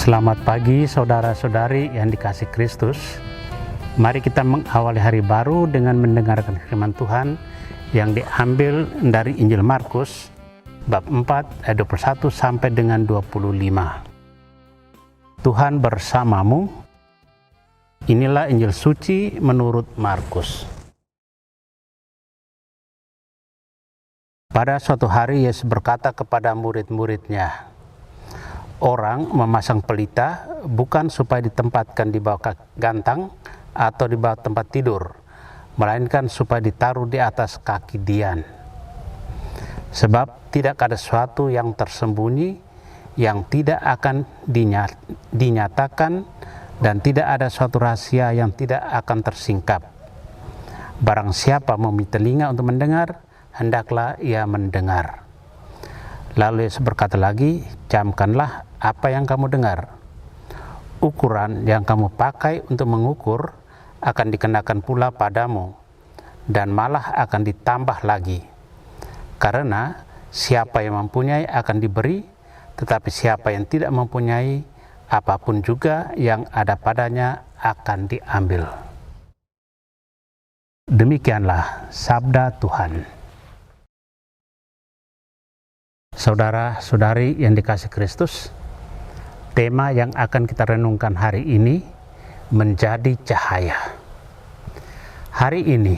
Selamat pagi saudara-saudari yang dikasihi Kristus. Mari kita mengawali hari baru dengan mendengarkan firman Tuhan yang diambil dari Injil Markus bab 4 ayat 21 sampai dengan 25. Tuhan bersamamu. Inilah Injil suci menurut Markus. Pada suatu hari Yesus berkata kepada murid-muridnya, orang memasang pelita bukan supaya ditempatkan di bawah gantang atau di bawah tempat tidur, melainkan supaya ditaruh di atas kaki dian. Sebab tidak ada sesuatu yang tersembunyi yang tidak akan dinyatakan, dan tidak ada suatu rahasia yang tidak akan tersingkap. Barang siapa memiliki telinga untuk mendengar, hendaklah ia mendengar. Lalu Yesus berkata lagi, camkanlah apa yang kamu dengar. Ukuran yang kamu pakai untuk mengukur akan dikenakan pula padamu, dan malah akan ditambah lagi. Karena siapa yang mempunyai akan diberi, tetapi siapa yang tidak mempunyai, apapun juga yang ada padanya akan diambil. Demikianlah sabda Tuhan. Saudara-saudari yang dikasihi Kristus, tema yang akan kita renungkan hari ini menjadi cahaya. Hari ini,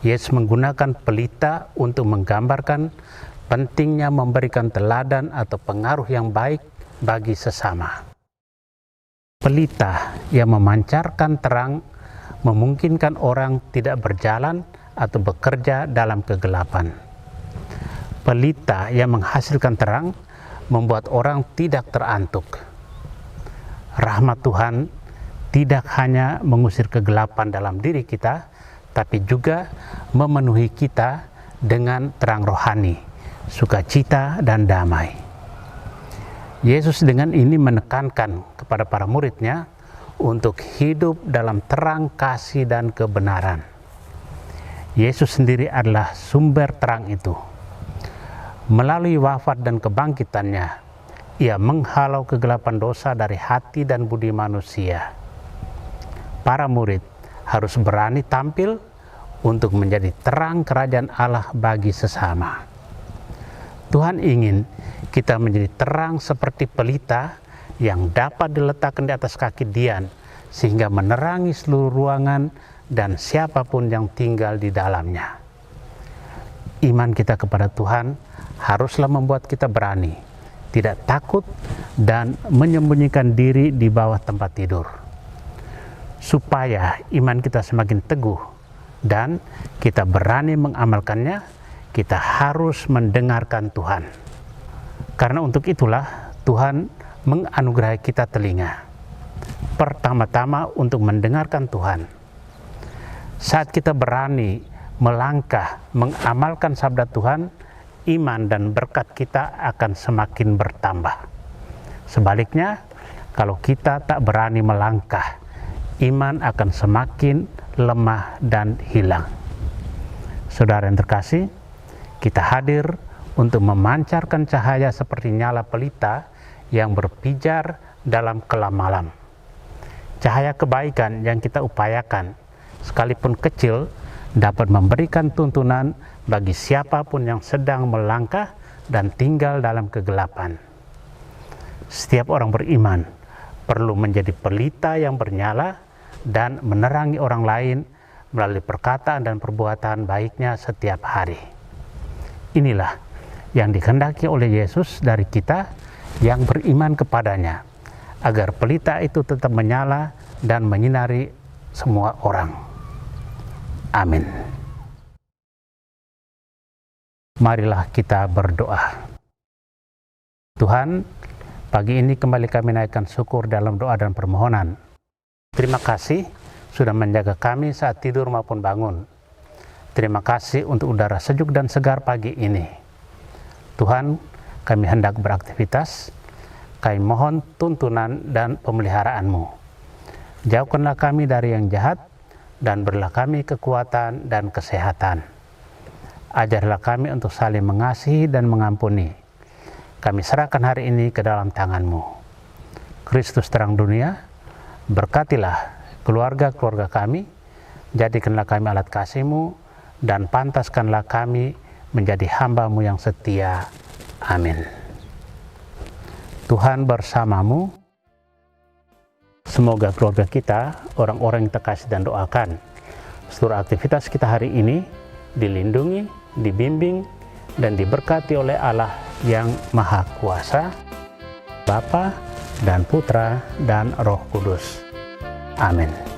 Yesus menggunakan pelita untuk menggambarkan pentingnya memberikan teladan atau pengaruh yang baik bagi sesama. Pelita yang memancarkan terang memungkinkan orang tidak berjalan atau bekerja dalam kegelapan. Pelita yang menghasilkan terang membuat orang tidak terantuk. Rahmat Tuhan tidak hanya mengusir kegelapan dalam diri kita, tapi juga memenuhi kita dengan terang rohani, sukacita dan damai. Yesus dengan ini menekankan kepada para muridnya untuk hidup dalam terang kasih dan kebenaran. Yesus sendiri adalah sumber terang itu. Melalui wafat dan kebangkitannya, ia menghalau kegelapan dosa dari hati dan budi manusia. Para murid harus berani tampil untuk menjadi terang kerajaan Allah bagi sesama. Tuhan ingin kita menjadi terang seperti pelita yang dapat diletakkan di atas kaki dian, sehingga menerangi seluruh ruangan dan siapapun yang tinggal di dalamnya. Iman kita kepada Tuhan haruslah membuat kita berani, tidak takut, dan menyembunyikan diri di bawah tempat tidur. Supaya iman kita semakin teguh dan kita berani mengamalkannya, kita harus mendengarkan Tuhan. Karena untuk itulah Tuhan menganugerahi kita telinga. Pertama-tama untuk mendengarkan Tuhan. Saat kita berani melangkah mengamalkan sabda Tuhan, iman dan berkat kita akan semakin bertambah. Sebaliknya, kalau kita tak berani melangkah, iman akan semakin lemah dan hilang. Saudara yang terkasih, kita hadir untuk memancarkan cahaya seperti nyala pelita yang berpijar dalam kelam malam. Cahaya kebaikan yang kita upayakan, sekalipun kecil, dapat memberikan tuntunan bagi siapapun yang sedang melangkah dan tinggal dalam kegelapan. Setiap orang beriman perlu menjadi pelita yang bernyala dan menerangi orang lain melalui perkataan dan perbuatan baiknya setiap hari. Inilah yang dikehendaki oleh Yesus dari kita yang beriman kepadanya, agar pelita itu tetap menyala dan menyinari semua orang. Amin. Marilah kita berdoa. Tuhan, pagi ini kembali kami naikkan syukur dalam doa dan permohonan. Terima kasih sudah menjaga kami saat tidur maupun bangun. Terima kasih untuk udara sejuk dan segar pagi ini. Tuhan, kami hendak beraktivitas. Kami mohon tuntunan dan pemeliharaanmu. Jauhkanlah kami dari yang jahat, dan berilah kami kekuatan dan kesehatan. Ajarlah kami untuk saling mengasihi dan mengampuni. Kami serahkan hari ini ke dalam tangan-Mu. Kristus terang dunia, berkatilah keluarga-keluarga kami, jadikanlah kami alat kasih-Mu, dan pantaskanlah kami menjadi hamba-Mu yang setia. Amin. Tuhan bersamamu. Semoga keluarga kita, orang-orang yang terkasih dan doakan, seluruh aktivitas kita hari ini dilindungi, dibimbing, dan diberkati oleh Allah yang Maha Kuasa, Bapa dan Putra dan Roh Kudus. Amin.